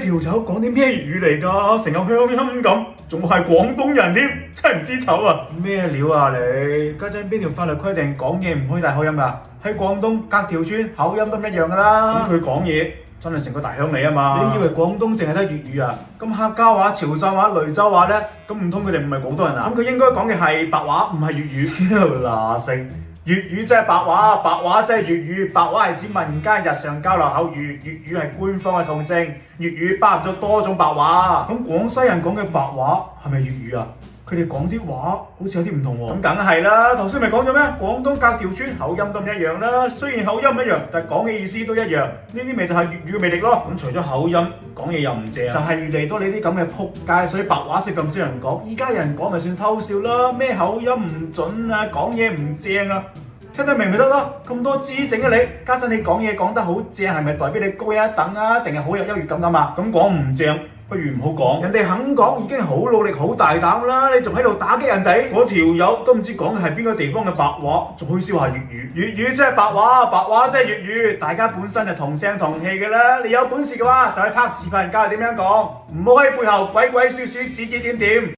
條友講啲咩粵語嚟㗎？成個鄉音咁，仲係廣東人添，真係唔知醜啊！咩料啊你？家陣邊條法律規定講嘢唔可以帶口音㗎？喺廣東隔條村口音都唔一樣㗎啦。咁佢講嘢真係成個大鄉里啊嘛！你以為廣東淨係得粵語啊？咁客家話、潮汕話、雷州話咧，咁唔通佢哋唔係廣東人啊？咁佢應該講嘅係白話，唔係粵語。嗱聲。粵語即係白話，白話即係粵語，白話係指民間日常交流口語，粵語係官方嘅統稱，粵語包含咗多種白話。咁廣西人講嘅白話係咪粵語啊？佢哋講啲話好似有啲唔同喎。咁梗係啦，頭先咪講咗咩？廣東隔條村口音都唔一樣啦。雖然口音唔一樣，但係講嘅意思都一樣。呢啲咪就係粵語嘅魅力咯。咁除咗口音，講嘢又唔正，就係遇嚟到你啲咁嘅仆街，所以白話識咁少人講。依家人講咪算偷笑啦，咩口音唔準啊，講嘢唔正啊，聽得明咪得咯。咁多姿整嘅你，加上你講嘢講得好正，係咪代表你高一等啊？定係好有優越感㗎嘛？咁講唔正，不如唔好講。人哋肯講已經好努力、好大膽啦，你仲喺度打擊人哋？嗰條友都唔知講嘅係邊個地方嘅白話，仲推銷下粵語。粵語即係白話，白話即係粵語，大家本身係同聲同氣嘅啦。你有本事嘅話，就去拍視頻教人點樣講，唔好喺背後鬼鬼祟祟、指指點點。